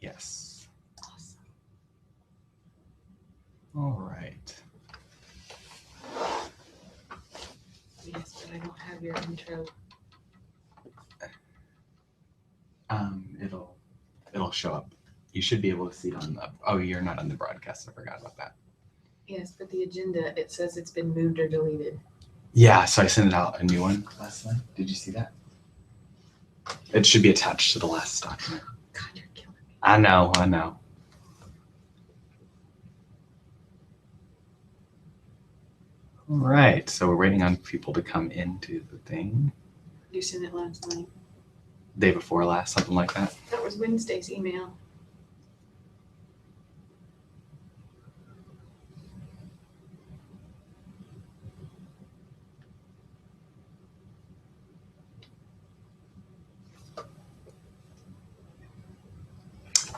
Yes. Awesome. All right. Yes, but I don't have your intro. It'll show up. You should be able to see it on the. Oh, you're not on the broadcast. I forgot about that. Yes, but the agenda, it says it's been moved or deleted. Yeah, so I sent out a new one last night. Did you see that? It should be attached to the last document. God, you're killing me. I know. All right, so we're waiting on people to come into the thing. You sent it last night. Day before last, something like that. That was Wednesday's email.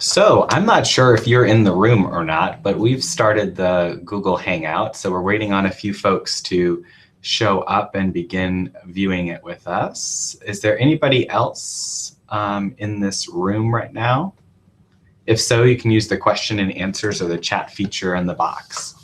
So I'm not sure if you're in the room or not, but we've started the Google Hangout. So we're waiting on a few folks to show up and begin viewing it with us. Is there anybody else in this room right now? If so, you can use the question and answers or the chat feature in the box.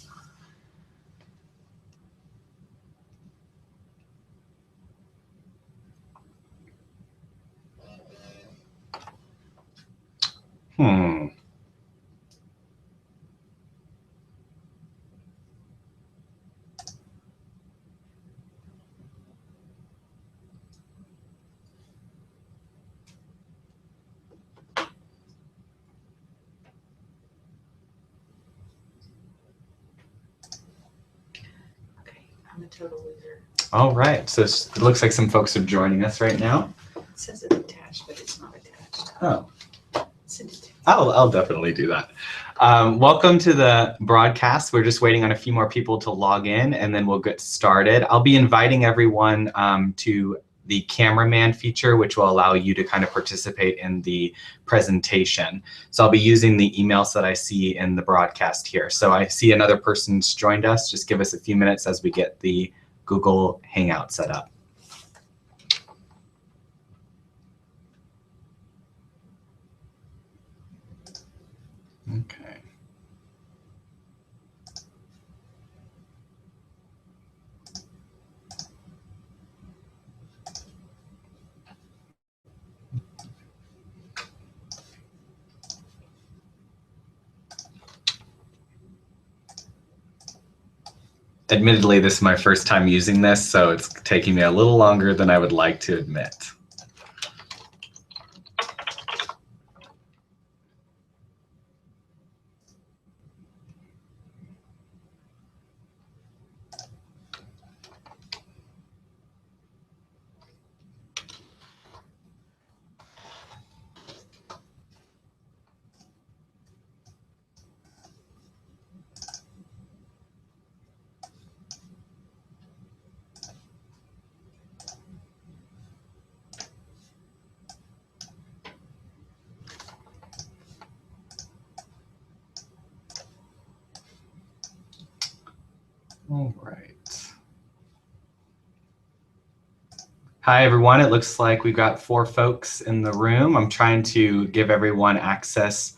Okay, I'm a total loser. All right, so it looks like some folks are joining us right now. It says it's attached, but it's not attached. Oh. Send it to me. I'll definitely do that. Welcome to the broadcast. We're just waiting on a few more people to log in and then we'll get started. I'll be inviting everyone to the cameraman feature, which will allow you to kind of participate in the presentation. So I'll be using the emails that I see in the broadcast here. So I see another person's joined us. Just give us a few minutes as we get the Google Hangout set up. Okay. Admittedly, this is my first time using this, so it's taking me a little longer than I would like to admit. All right. Hi, everyone. It looks like we've got 4 folks in the room. I'm trying to give everyone access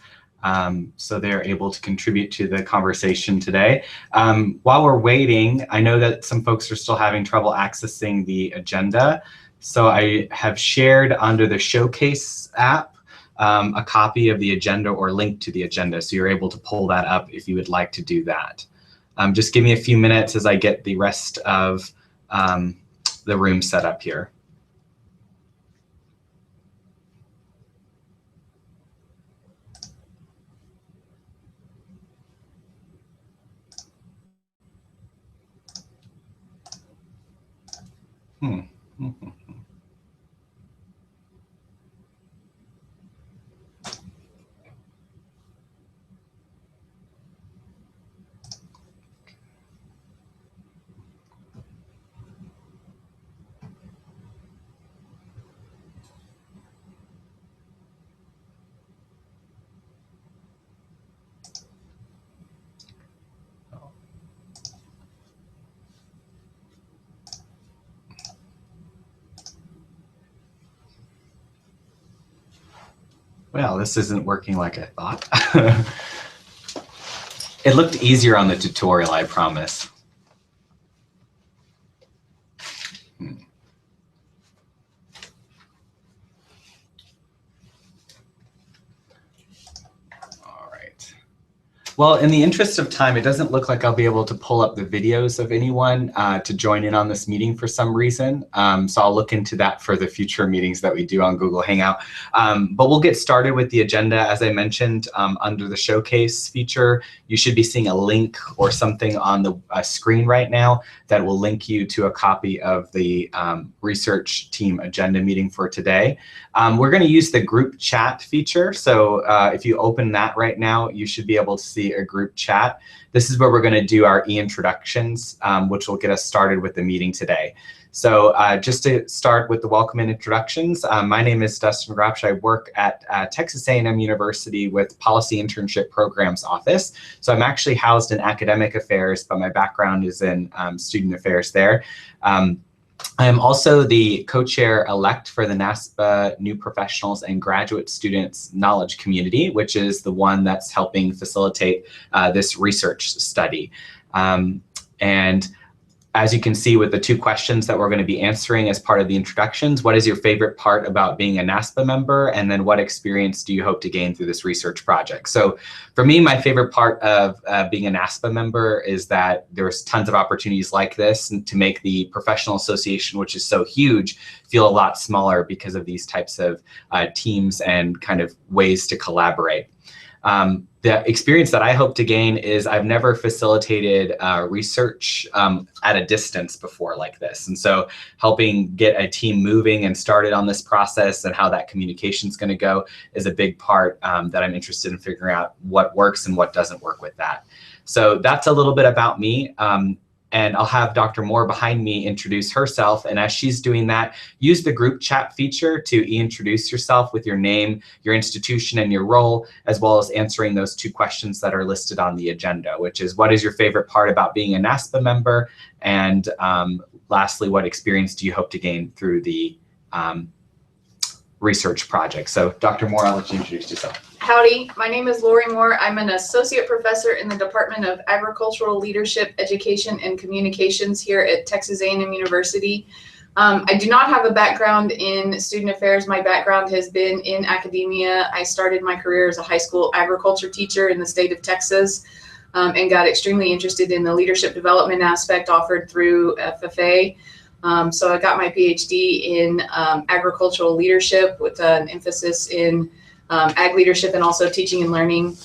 so they're able to contribute to the conversation today. While we're waiting, I know that some folks are still having trouble accessing the agenda. So I have shared under the Showcase app a copy of the agenda or link to the agenda. So you're able to pull that up if you would like to do that. Just give me a few minutes as I get the rest of the room set up here. Well, this isn't working like I thought. It looked easier on the tutorial, I promise. All right. Well, in the interest of time, it doesn't look like I'll be able to pull up the videos of anyone to join in on this meeting for some reason. So I'll look into that for the future meetings that we do on Google Hangout. But we'll get started with the agenda. As I mentioned, under the showcase feature, you should be seeing a link or something on the screen right now that will link you to a copy of the research team agenda meeting for today. We're going to use the group chat feature. So if you open that right now, you should be able to see a group chat. This is where we're going to do our e-introductions, which will get us started with the meeting today. So just to start with the welcome and introductions, my name is Dustin Grapsch. I work at Texas A&M University with Policy Internship Programs Office. So I'm actually housed in academic affairs, but my background is in student affairs there. I am also the co-chair-elect for the NASPA New Professionals and Graduate Students Knowledge Community, which is the one that's helping facilitate this research study. And as you can see with the two questions that we're going to be answering as part of the introductions, what is your favorite part about being a NASPA member? And then what experience do you hope to gain through this research project? So for me, my favorite part of being a NASPA member is that there's tons of opportunities like this to make the professional association, which is so huge, feel a lot smaller because of these types of teams and kind of ways to collaborate. The experience that I hope to gain is I've never facilitated research at a distance before like this. And so helping get a team moving and started on this process and how that communication is going to go is a big part that I'm interested in figuring out what works and what doesn't work with that. So that's a little bit about me. And I'll have Dr. Moore behind me introduce herself. And as she's doing that, use the group chat feature to introduce yourself with your name, your institution, and your role, as well as answering those two questions that are listed on the agenda, which is what is your favorite part about being a NASPA member? And lastly, what experience do you hope to gain through the research project? So Dr. Moore, I'll let you introduce yourself. Howdy, my name is Lori Moore. I'm an associate professor in the Department of Agricultural Leadership, Education, and Communications here at Texas A&M University. I do not have a background in student affairs. My background has been in academia. I started my career as a high school agriculture teacher in the state of Texas and got extremely interested in the leadership development aspect offered through FFA. So I got my PhD in agricultural leadership with an emphasis in ag leadership and also teaching and learning.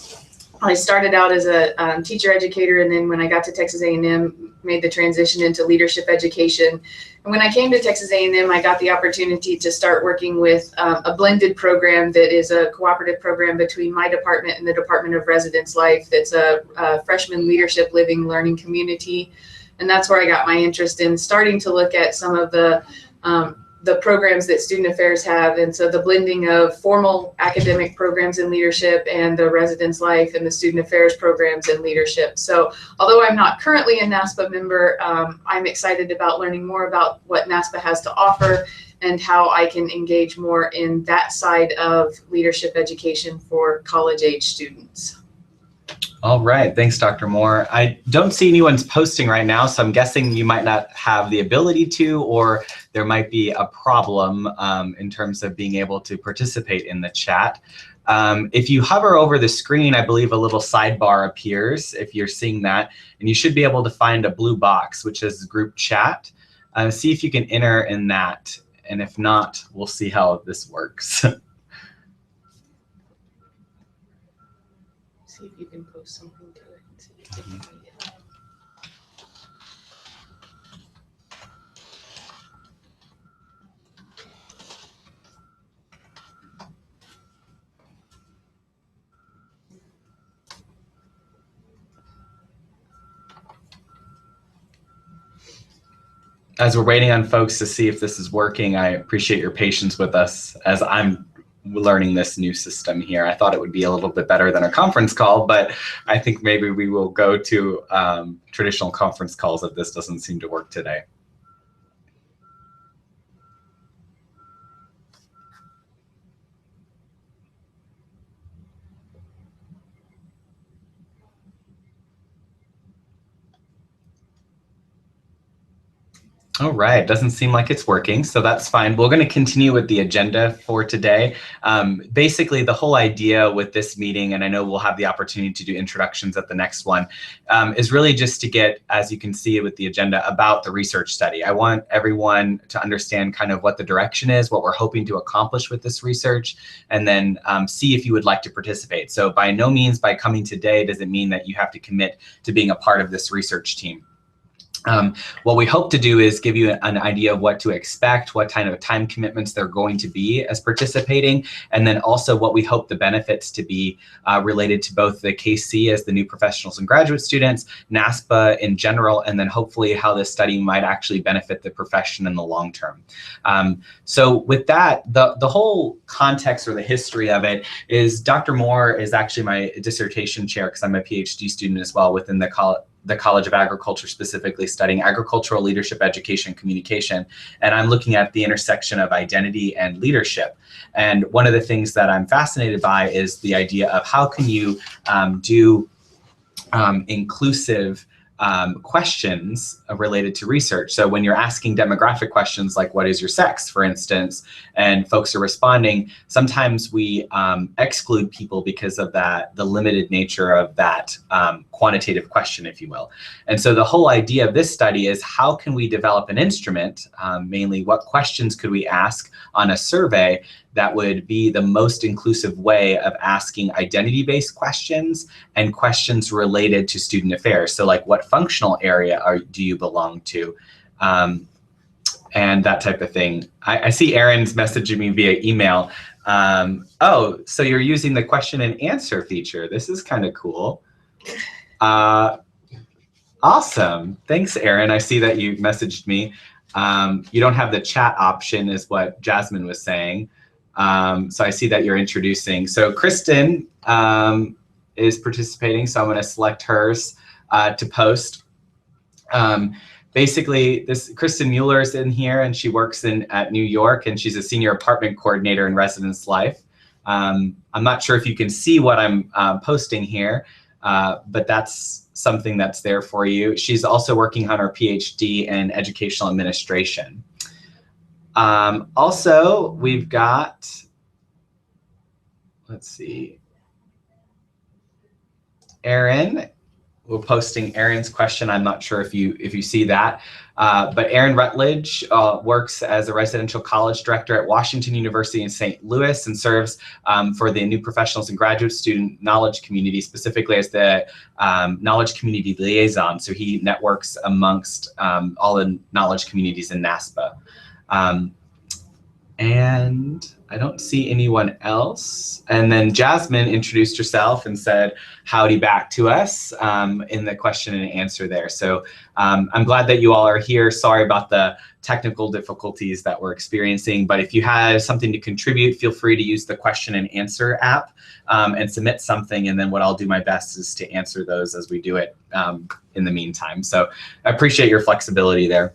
I started out as a teacher educator, and then when I got to Texas A&M, made the transition into leadership education. And when I came to Texas A&M, I got the opportunity to start working with a blended program that is a cooperative program between my department and the Department of Residence Life. That's a freshman leadership living learning community. And that's where I got my interest in starting to look at some of the programs that student affairs have. And so the blending of formal academic programs in leadership and the residence life and the student affairs programs in leadership. So although I'm not currently a NASPA member, I'm excited about learning more about what NASPA has to offer and how I can engage more in that side of leadership education for college age students. All right, thanks, Dr. Moore. I don't see anyone's posting right now, so I'm guessing you might not have the ability to, or there might be a problem in terms of being able to participate in the chat. If you hover over the screen, I believe a little sidebar appears, if you're seeing that, and you should be able to find a blue box, which is group chat. See if you can enter in that, and if not, we'll see how this works. See if you can post something to it and see if you can read it. As we're waiting on folks to see if this is working, I appreciate your patience with us as I'm learning this new system here. I thought it would be a little bit better than a conference call, but I think maybe we will go to traditional conference calls if this doesn't seem to work today. All right, doesn't seem like it's working, so that's fine. We're going to continue with the agenda for today. Basically, the whole idea with this meeting, and I know we'll have the opportunity to do introductions at the next one, is really just to get, as you can see with the agenda, about the research study. I want everyone to understand kind of what the direction is, what we're hoping to accomplish with this research, and then see if you would like to participate. So by no means by coming today does it mean that you have to commit to being a part of this research team. What we hope to do is give you an idea of what to expect, what kind of time commitments they're going to be as participating, and then also what we hope the benefits to be related to both the KC as the new professionals and graduate students, NASPA in general, and then hopefully how this study might actually benefit the profession in the long term. So with that, the whole context or the history of it is Dr. Moore is actually my dissertation chair because I'm a PhD student as well within the College of Agriculture, specifically studying agricultural leadership, education, communication. And I'm looking at the intersection of identity and leadership. And one of the things that I'm fascinated by is the idea of how can you do inclusive questions related to research. So when you're asking demographic questions like what is your sex, for instance, and folks are responding, sometimes we exclude people because of the limited nature of that quantitative question, if you will. And so the whole idea of this study is how can we develop an instrument, mainly what questions could we ask on a survey that would be the most inclusive way of asking identity-based questions and questions related to student affairs. So like what functional area do you belong to? And that type of thing. I see Aaron's messaging me via email. Oh, so you're using the question and answer feature. This is kind of cool. Awesome. Thanks, Aaron. I see that you messaged me. You don't have the chat option is what Jasmine was saying. So I see that you're introducing. So Kristen is participating, so I'm going to select hers to post. Basically, Kristen Mueller is in here, and she works at New York, and she's a senior apartment coordinator in residence life. I'm not sure if you can see what I'm posting here, but that's something that's there for you. She's also working on her PhD in educational administration. Also, we've got, let's see, Aaron. We're posting Aaron's question. I'm not sure if you see that, but Aaron Rutledge works as a residential college director at Washington University in St. Louis and serves for the new professionals and graduate student knowledge community, specifically as the knowledge community liaison. So he networks amongst all the knowledge communities in NASPA. And I don't see anyone else. And then Jasmine introduced herself and said howdy back to us in the question and answer there. So I'm glad that you all are here. Sorry about the technical difficulties that we're experiencing, but if you have something to contribute, feel free to use the question and answer app and submit something. And then what I'll do my best is to answer those as we do it in the meantime. So I appreciate your flexibility there.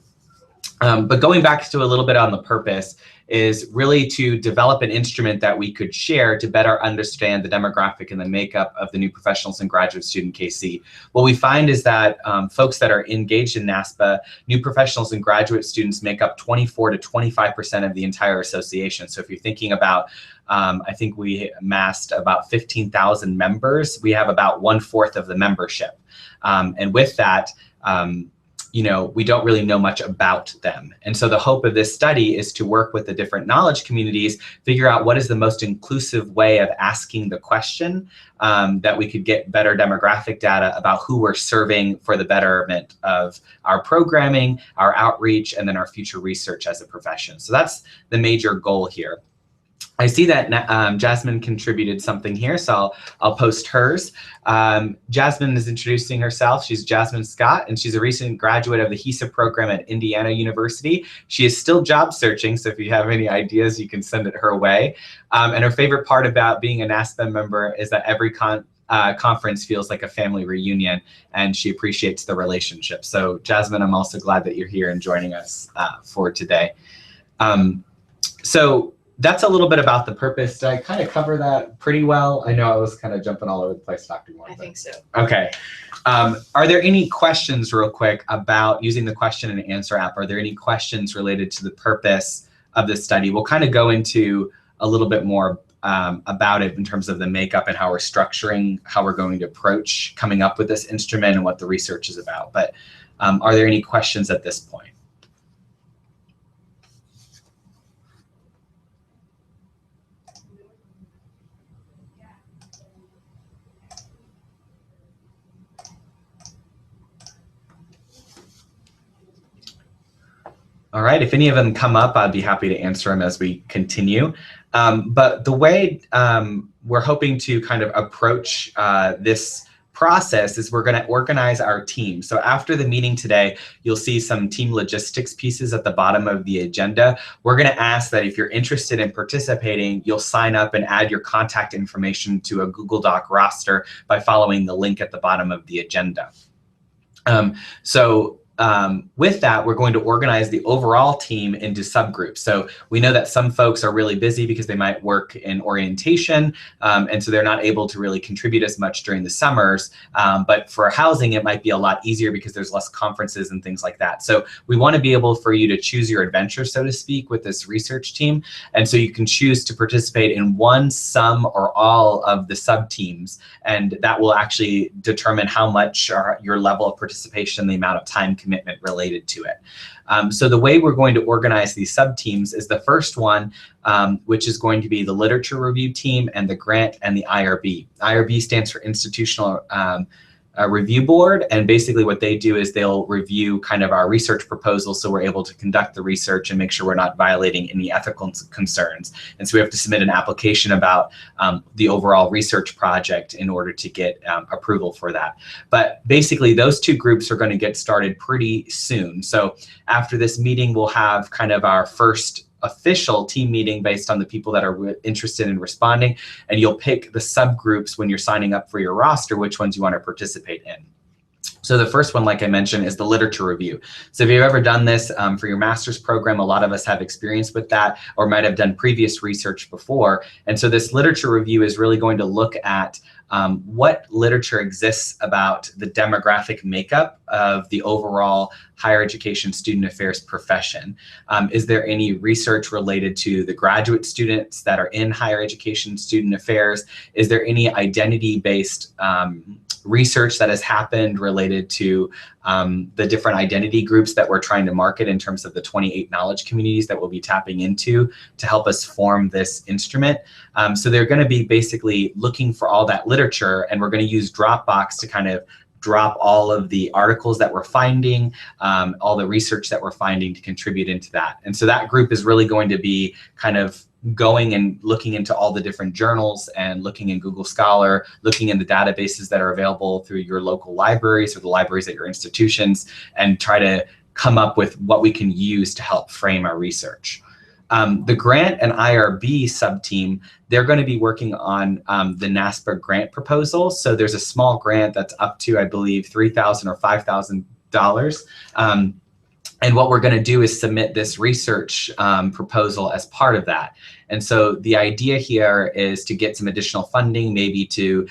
But going back to a little bit on the purpose is really to develop an instrument that we could share to better understand the demographic and the makeup of the new professionals and graduate student KC. What we find is that folks that are engaged in NASPA, new professionals and graduate students make up 24 to 25% of the entire association. So if you're thinking about, I think we amassed about 15,000 members, we have about 1/4 of the membership. And with that, you know, we don't really know much about them. And so the hope of this study is to work with the different knowledge communities, figure out what is the most inclusive way of asking the question that we could get better demographic data about who we're serving for the betterment of our programming, our outreach, and then our future research as a profession. So that's the major goal here. I see that Jasmine contributed something here, so I'll post hers. Jasmine is introducing herself. She's Jasmine Scott, and she's a recent graduate of the HESA program at Indiana University. She is still job searching, so if you have any ideas, you can send it her way. And her favorite part about being a NASPA member is that every conference feels like a family reunion, and she appreciates the relationship. So Jasmine, I'm also glad that you're here and joining us for today. So that's a little bit about the purpose. Did I kind of cover that pretty well? I know I was kind of jumping all over the place, Dr. Moore. I think so. Okay. Are there any questions real quick about using the question and answer app? Are there any questions related to the purpose of this study? We'll kind of go into a little bit more about it in terms of the makeup and how we're structuring, how we're going to approach coming up with this instrument and what the research is about. But are there any questions at this point? All right, if any of them come up, I'd be happy to answer them as we continue. But the way we're hoping to kind of approach this process is we're going to organize our team. So after the meeting today, you'll see some team logistics pieces at the bottom of the agenda. We're going to ask that if you're interested in participating, you'll sign up and add your contact information to a Google Doc roster by following the link at the bottom of the agenda. With that, we're going to organize the overall team into subgroups. So we know that some folks are really busy because they might work in orientation, and so they're not able to really contribute as much during the summers. But for housing, it might be a lot easier because there's less conferences and things like that. So we want to be able for you to choose your adventure, so to speak, with this research team. And so you can choose to participate in one, some, or all of the sub-teams, and that will actually determine how much your level of participation, the amount of time commitment related to it. So the way we're going to organize these sub-teams is the first one, which is going to be the literature review team and the grant and the IRB. IRB stands for Institutional Review Board, and basically what they do is they'll review kind of our research proposals so we're able to conduct the research and make sure we're not violating any ethical concerns. And so we have to submit an application about the overall research project in order to get approval for that. But basically those two groups are going to get started pretty soon. So after this meeting, we'll have kind of our first official team meeting based on the people that are interested in responding, and you'll pick the subgroups when you're signing up for your roster, which ones you want to participate in. So the first one, like I mentioned, is the literature review. So if you've ever done this for your master's program, a lot of us have experience with that or might have done previous research before. And so this literature review is really going to look at what literature exists about the demographic makeup of the overall higher education student affairs profession. Is there any research related to the graduate students that are in higher education student affairs? Is there any identity-based research that has happened related to the different identity groups that we're trying to market in terms of the 28 knowledge communities that we'll be tapping into to help us form this instrument? So they're going to be basically looking for all that literature, and we're going to use Dropbox to kind of drop all of the articles that we're finding, all the research that we're finding to contribute into that. And so that group is really going to be kind of going and looking into all the different journals and looking in Google Scholar, looking in the databases that are available through your local libraries or the libraries at your institutions, and try to come up with what we can use to help frame our research. The grant and IRB sub-team, they're going to be working on the NASPA grant proposal. So there's a small grant that's up to, I believe, $3,000 or $5,000. And what we're going to do is submit this research proposal as part of that. And so the idea here is to get some additional funding, maybe to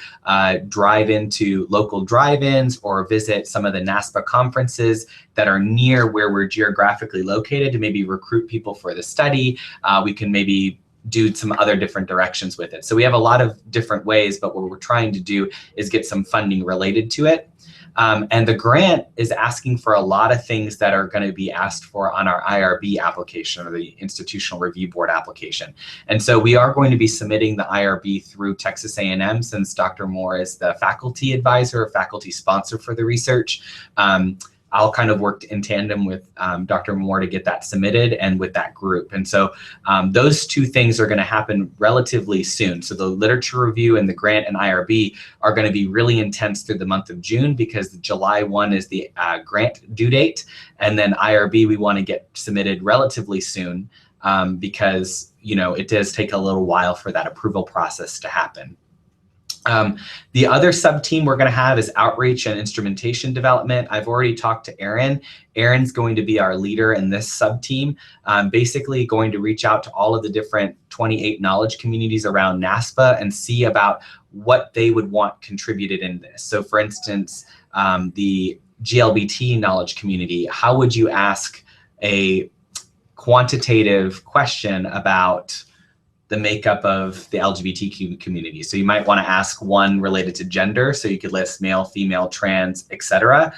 drive into local drive-ins or visit some of the NASPA conferences that are near where we're geographically located to maybe recruit people for the study. We can maybe do some other different directions with it. So we have a lot of different ways, but what we're trying to do is get some funding related to it. And the grant is asking for a lot of things that are going to be asked for on our IRB application, or the Institutional Review Board application. And so we are going to be submitting the IRB through Texas A&M, since Dr. Moore is the faculty advisor or faculty sponsor for the research. I'll kind of work in tandem with Dr. Moore to get that submitted and with that group. And so those two things are going to happen relatively soon. So the literature review and the grant and IRB are going to be really intense through the month of June, because July 1 is the grant due date. And then IRB we want to get submitted relatively soon because, you know, it does take a little while for that approval process to happen. The other sub-team we're going to have is outreach and instrumentation development. I've already talked to Aaron. Aaron's going to be our leader in this sub-team, basically going to reach out to all of the different 28 knowledge communities around NASPA and see about what they would want contributed in this. So for instance, the GLBT knowledge community, how would you ask a quantitative question about the makeup of the LGBTQ community? So you might want to ask one related to gender, so you could list male, female, trans, etc.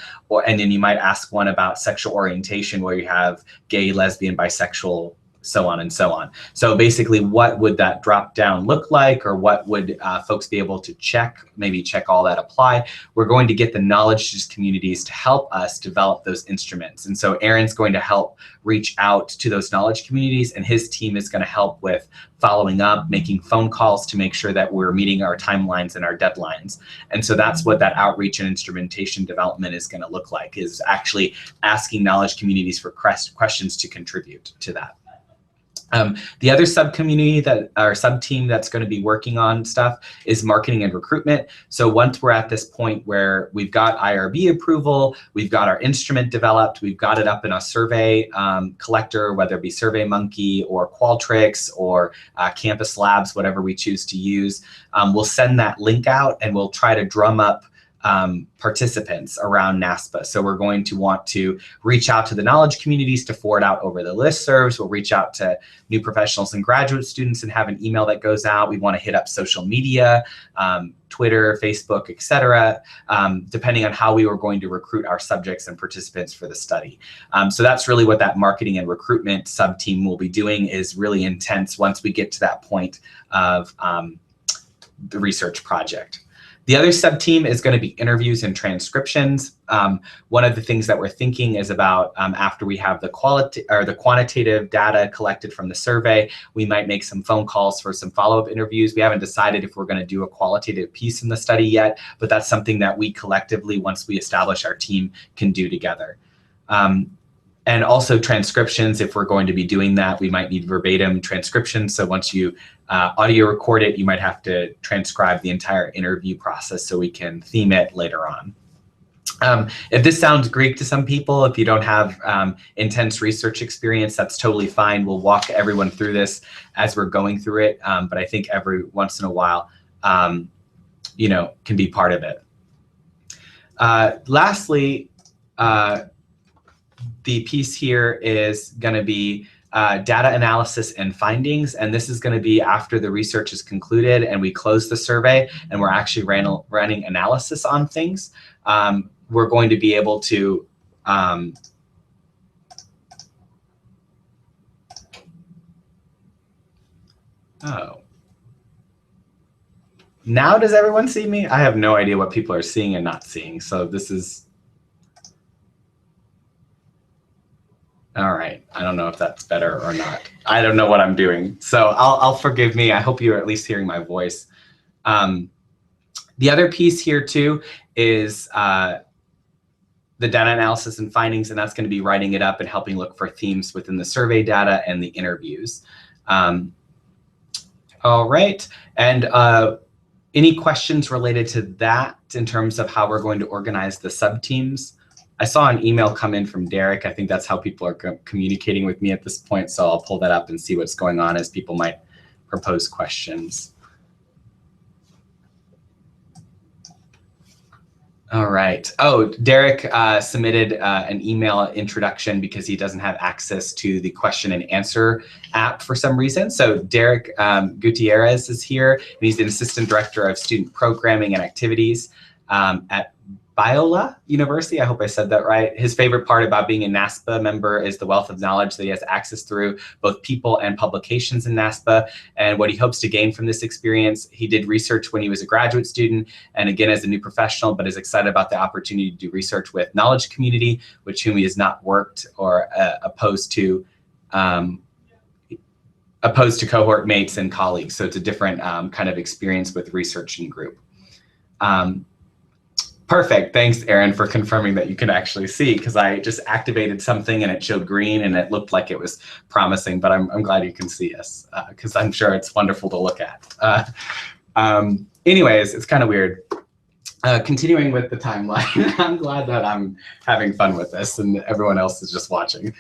And then you might ask one about sexual orientation, where you have gay, lesbian, bisexual, so on and so on. So basically, what would that drop down look like, or what would folks be able to check, maybe check all that apply? We're going to get the knowledge communities to help us develop those instruments. And so Aaron's going to help reach out to those knowledge communities, and his team is going to help with following up, making phone calls to make sure that we're meeting our timelines and our deadlines. And so that's what that outreach and instrumentation development is going to look like, is actually asking knowledge communities for questions to contribute to that. The other sub-community or sub-team that's going to be working on stuff is marketing and recruitment. So once we're at this point where we've got IRB approval, we've got our instrument developed, we've got it up in a survey collector, whether it be SurveyMonkey or Qualtrics or Campus Labs, whatever we choose to use, we'll send that link out and we'll try to drum up participants around NASPA. So we're going to want to reach out to the knowledge communities to forward out over the listservs. We'll reach out to new professionals and graduate students and have an email that goes out. We want to hit up social media, Twitter, Facebook, etc., depending on how we were going to recruit our subjects and participants for the study. So that's really what that marketing and recruitment sub-team will be doing, is really intense once we get to that point of the research project. The other sub-team is going to be interviews and transcriptions. One of the things that we're thinking is about after we have the quantitative data collected from the survey, we might make some phone calls for some follow-up interviews. We haven't decided if we're going to do a qualitative piece in the study yet, but that's something that we collectively, once we establish our team, can do together. And also transcriptions, if we're going to be doing that, we might need verbatim transcriptions. So once you audio record it, you might have to transcribe the entire interview process so we can theme it later on. If this sounds Greek to some people, if you don't have intense research experience, that's totally fine. We'll walk everyone through this as we're going through it. But I think every once in a while, you know, can be part of it. Lastly, the piece here is going to be data analysis and findings, and this is going to be after the research is concluded and we close the survey and we're actually running analysis on things. We're going to be able to now does everyone see me? I have no idea what people are seeing and not seeing, so this is all right. I don't know if that's better or not. I don't know what I'm doing. So I'll forgive me. I hope you're at least hearing my voice. The other piece here too is the data analysis and findings, and that's going to be writing it up and helping look for themes within the survey data and the interviews. All right. And any questions related to that in terms of how we're going to organize the sub-teams? I saw an email come in from Derek. I think that's how people are communicating with me at this point. So I'll pull that up and see what's going on as people might propose questions. All right. Oh, Derek submitted an email introduction because he doesn't have access to the question and answer app for some reason. So Derek Gutierrez is here, and he's the Assistant Director of Student Programming and Activities at Biola University. I hope I said that right. His favorite part about being a NASPA member is the wealth of knowledge that he has access through both people and publications in NASPA, and what he hopes to gain from this experience. He did research when he was a graduate student and again as a new professional, but is excited about the opportunity to do research with knowledge community, with whom he has not worked or opposed to cohort mates and colleagues. So it's a different kind of experience with research and group. Perfect. Thanks, Aaron, for confirming that you can actually see, because I just activated something and it showed green and it looked like it was promising, but I'm glad you can see us because I'm sure it's wonderful to look at. anyways, it's kind of weird. Continuing with the timeline, I'm glad that I'm having fun with this and everyone else is just watching.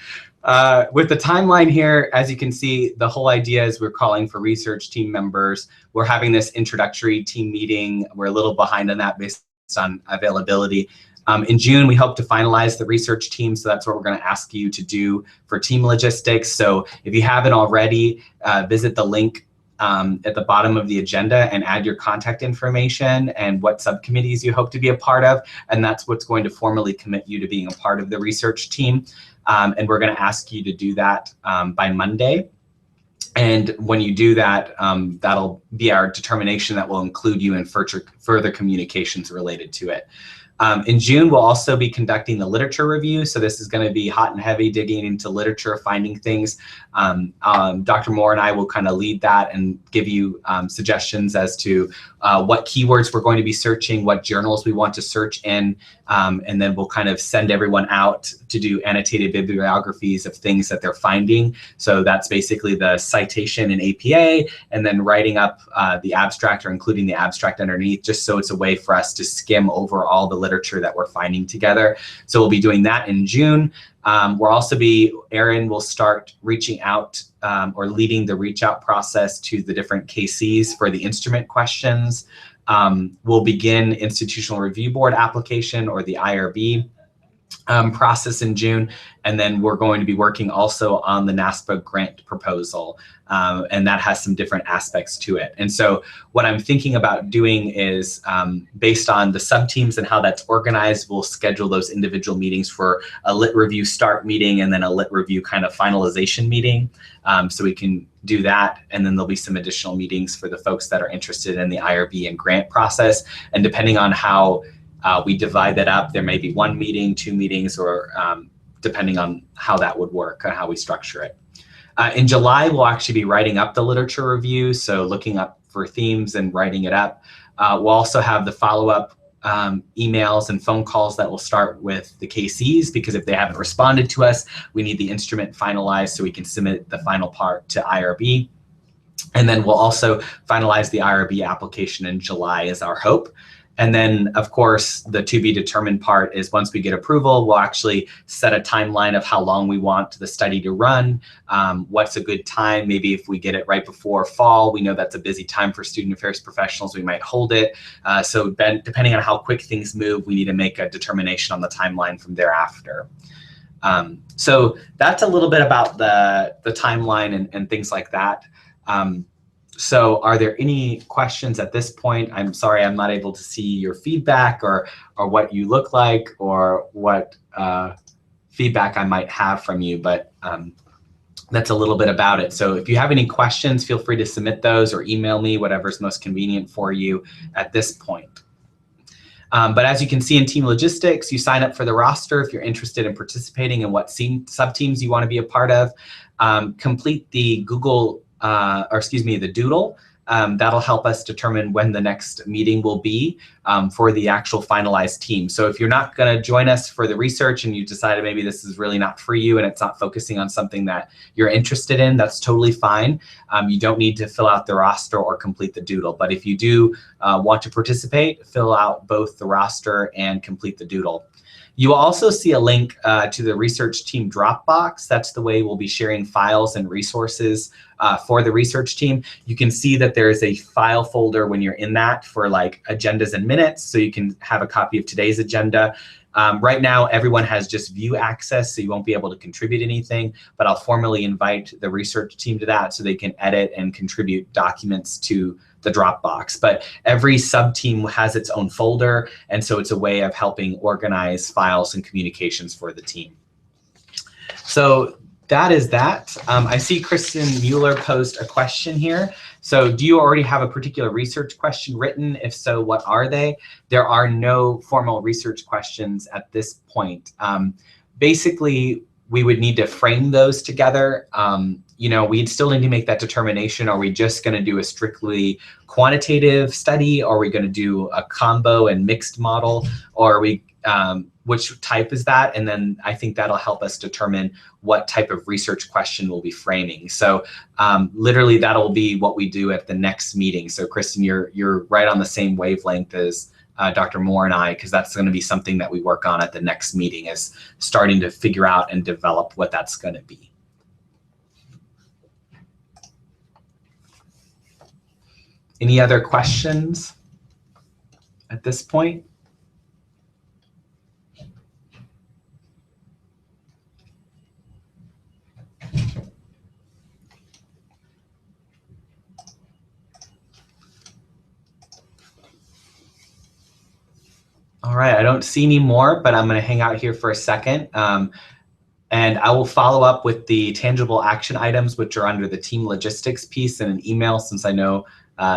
With the timeline here, as you can see, the whole idea is we're calling for research team members. We're having this introductory team meeting. We're a little behind on that based on availability. In June, we hope to finalize the research team, so that's what we're going to ask you to do for team logistics. So if you haven't already, visit the link at the bottom of the agenda and add your contact information and what subcommittees you hope to be a part of, and that's what's going to formally commit you to being a part of the research team. And we're going to ask you to do that by Monday. And when you do that, that'll be our determination that will include you in further communications related to it. In June, we'll also be conducting the literature review. So this is going to be hot and heavy, digging into literature, finding things. Dr. Moore and I will kind of lead that and give you suggestions as to what keywords we're going to be searching, what journals we want to search in, and then we'll kind of send everyone out to do annotated bibliographies of things that they're finding. So that's basically the citation in APA, and then writing up the abstract or including the abstract underneath, just so it's a way for us to skim over all the literature that we're finding together. So we'll be doing that in June. Erin will start reaching out or leading the reach out process to the different KCs for the instrument questions. We'll begin institutional review board application or the IRB process in June, and then we're going to be working also on the NASPA grant proposal, and that has some different aspects to it. And so what I'm thinking about doing is, based on the sub-teams and how that's organized, we'll schedule those individual meetings for a lit review start meeting and then a lit review kind of finalization meeting. So we can do that, and then there'll be some additional meetings for the folks that are interested in the IRB and grant process. And depending on how we divide that up, there may be 1 meeting, 2 meetings, or depending on how that would work and how we structure it. In July, we'll actually be writing up the literature review, so looking up for themes and writing it up. We'll also have the follow-up emails and phone calls that will start with the KCs, because if they haven't responded to us, we need the instrument finalized so we can submit the final part to IRB. And then we'll also finalize the IRB application in July is our hope. And then, of course, the to be determined part is once we get approval, we'll actually set a timeline of how long we want the study to run, what's a good time. Maybe if we get it right before fall, we know that's a busy time for student affairs professionals, we might hold it. So depending on how quick things move, we need to make a determination on the timeline from thereafter. So that's a little bit about the timeline and things like that. So are there any questions at this point? I'm sorry, I'm not able to see your feedback or what you look like or what feedback I might have from you, but that's a little bit about it. So if you have any questions, feel free to submit those or email me, whatever's most convenient for you at this point. But as you can see in team logistics, you sign up for the roster if you're interested in participating in what sub-teams you want to be a part of. Complete the the doodle. That'll help us determine when the next meeting will be for the actual finalized team. So if you're not going to join us for the research and you decided maybe this is really not for you and it's not focusing on something that you're interested in, that's totally fine. You don't need to fill out the roster or complete the doodle. But if you do want to participate, fill out both the roster and complete the doodle. You will also see a link to the research team Dropbox. That's the way we'll be sharing files and resources for the research team. You can see that there is a file folder when you're in that for like agendas and minutes, so you can have a copy of today's agenda. Right now, everyone has just view access, so you won't be able to contribute anything, but I'll formally invite the research team to that so they can edit and contribute documents to the Dropbox. But every sub-team has its own folder, and so it's a way of helping organize files and communications for the team. So that is that. I see Kristen Mueller posed a question here. So do you already have a particular research question written? If so, what are they? There are no formal research questions at this point. Basically, we would need to frame those together. You know, we'd still need to make that determination. Are we just going to do a strictly quantitative study? Or are we going to do a combo and mixed model? Or are we which type is that? And then I think that'll help us determine what type of research question we'll be framing. So literally that'll be what we do at the next meeting. So Kristen, you're right on the same wavelength as Dr. Moore and I, because that's going to be something that we work on at the next meeting, is starting to figure out and develop what that's going to be. Any other questions at this point? All right, I don't see any more, but I'm going to hang out here for a second. And I will follow up with the tangible action items, which are under the team logistics piece, in an email, since I know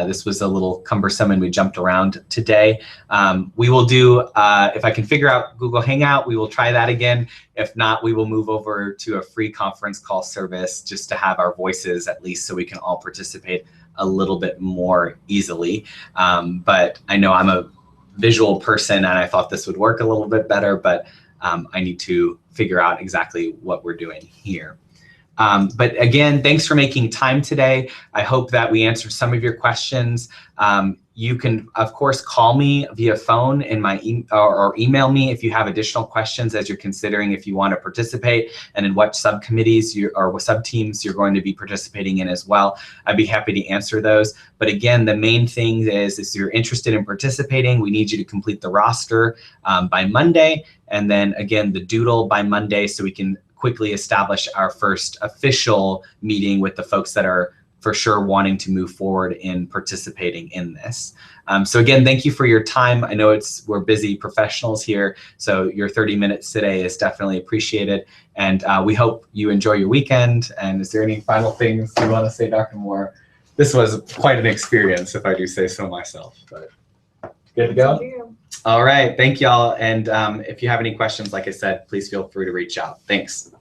this was a little cumbersome and we jumped around today. We will do, if I can figure out Google Hangout, we will try that again. If not, we will move over to a free conference call service just to have our voices, at least, so we can all participate a little bit more easily. But I know I'm a visual person and I thought this would work a little bit better, but I need to figure out exactly what we're doing here. But again, thanks for making time today. I hope that we answered some of your questions. You can, of course, call me via phone in my or email me if you have additional questions as you're considering if you want to participate and in what subcommittees or what sub-teams you're going to be participating in as well. I'd be happy to answer those. But again, the main thing is if you're interested in participating, we need you to complete the roster by Monday. And then again, the doodle by Monday, so we can quickly establish our first official meeting with the folks that are for sure wanting to move forward in participating in this. So again, thank you for your time. I know we're busy professionals here, so your 30 minutes today is definitely appreciated. And we hope you enjoy your weekend. And is there any final things you want to say, Dr. Moore? This was quite an experience, if I do say so myself. But good to go? Thank you. All right, thank y'all. And if you have any questions, like I said, please feel free to reach out. Thanks.